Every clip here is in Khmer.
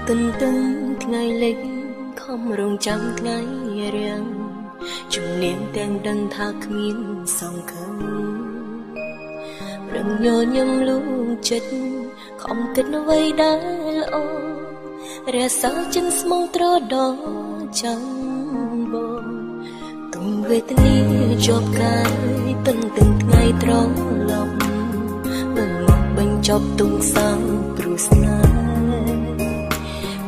ទន្ទឹងថ្ងៃលិចខំរងចាំថ្ងៃរាំងជំនាញទាំងដឹងថាគ្មានសង្ឃឹមរំញញឹមលួងចិត្តខំគិតអ្វីដែលល្អរសាចិនស្មងត្រដោចាំបងទុំវេទនាជាប់កាយទន្ទឹងថ្ងៃត្រឡប់មិនមកបញ្ចប់ទុំសាំព្រោះស្នេហ៍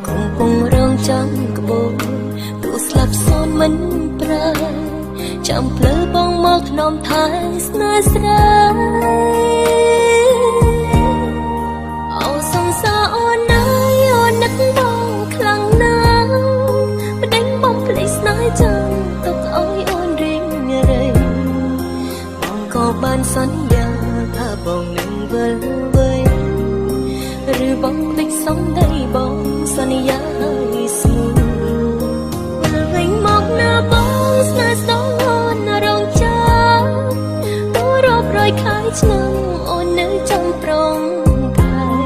កំពុងរងចាំក្បូរទូស្លាប់សូនមិនប្រើចាំភ្លឺបងមកធ្នមថែស្នេហ៍ស្រាអូសង្សារអូនណាយអូននឹកបងខ្លាំងណាស់ប្តេញបងភ្លេចស្នេហ៍ចាំទុកឲ្យអូនរៀងរៃបងក៏បានសន្យាថាបងនឹងវិលវេឬបងភ្លេចសំដីបងសន្យាឲ្យស្មូនវិលវិញមកណាបងស្នេហ៍ស្ទងអូនរងចាំទូរាប់រយខែឆ្នាំអូននៅចាំប្រងកាយ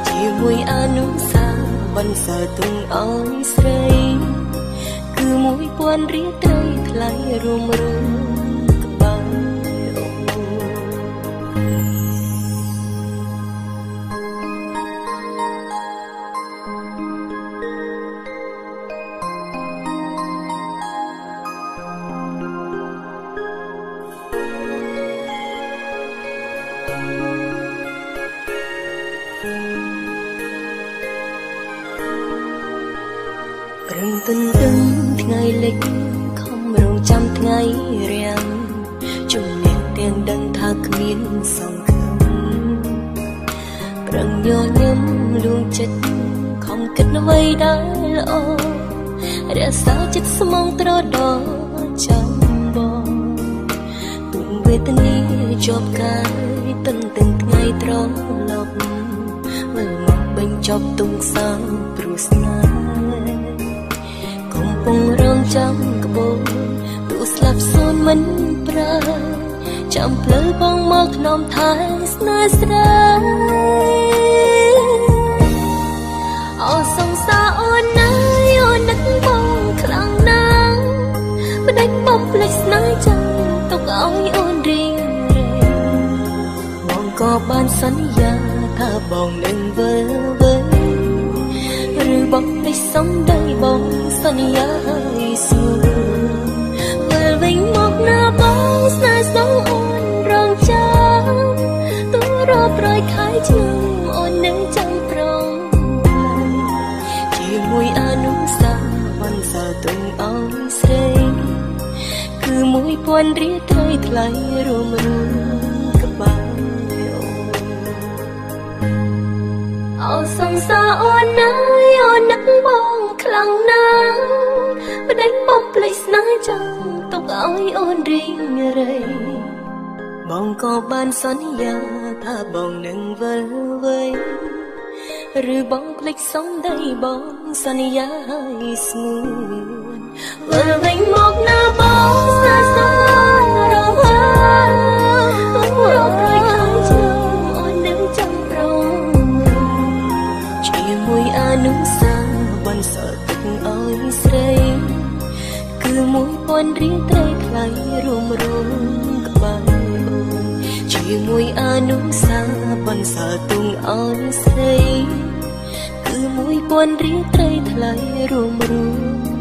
ជាមួយអនុសាបន្សើទុំឲ្យស្រីគឺ1000រៀលត្រីថ្លៃរួមក្បាលរឹងទន្ទឹងថ្ងៃលិចខំរងចាំថ្ងៃរាំងជំនាញទាំងដឹងថាគ្មានសង្ឃឹមប្រឹងញញឹមលួងចិត្តខំគិតអ្វីដែលល្អរក្សាចិត្តស្មងត្រដោចាំបងទុំវេទនាជាប់កាយទន្ទឹងថ្ងៃត្រឡប់វិលមកបញ្ចប់ទុំសាំព្រោះស្នេហ៍កំពុងរងចាំក្បូរទូស្លាប់សូនមិនប្រើចាំភ្លឺបងមកធ្នមថែស្នេហ៍ស្រាអូសង្សារអូនណាយអូននឹកបងខ្លាំងណាស់ប្តេញបងភ្លេចស្នេហ៍ចាំទុកឲ្យអូនរៀងរៃបងក៏បានសន្យាថាបងនឹងវិលវេឬបងភ្លេចសំដីបងសន្យាឲ្យស្មូនវិលវិញមកណាបងស្នេហ៍ស្ទងអូនរងចាំទូរាប់រយខែឆ្នាំអូននឹងចាំប្រងជាមួយអនុសាបន្សើទុំឲ្យស្រីគឺ1000រៀលត្រីថ្លៃរួមក្បាលអូសង្សារអូនណាយអូននឹកបងខ្លាំងណាស់ប្តេញបងភ្លេចស្នេហ៍ចាំទុកឲ្យអូនរៀងរៃបងក៏បានសន្យាថាបងនឹងវិលវេឬបងភ្លេចសំដីបងសន្យាឲ្យស្ងួនវិលវិញមកណាបងស្នេហ៍ស្ទងរងហើទូរាប់រយខែឆ្នាំអូននឹងចាំប្រងជាមួយអនុសាបន្សើទុកឲ្យស្រីគឺ1000រៀលត្រីថ្លៃរួមក្បាលជាមួយអនុសាបន្សើទុំឲ្យស្រីគឺ1000រៀលត្រីថ្លៃរួម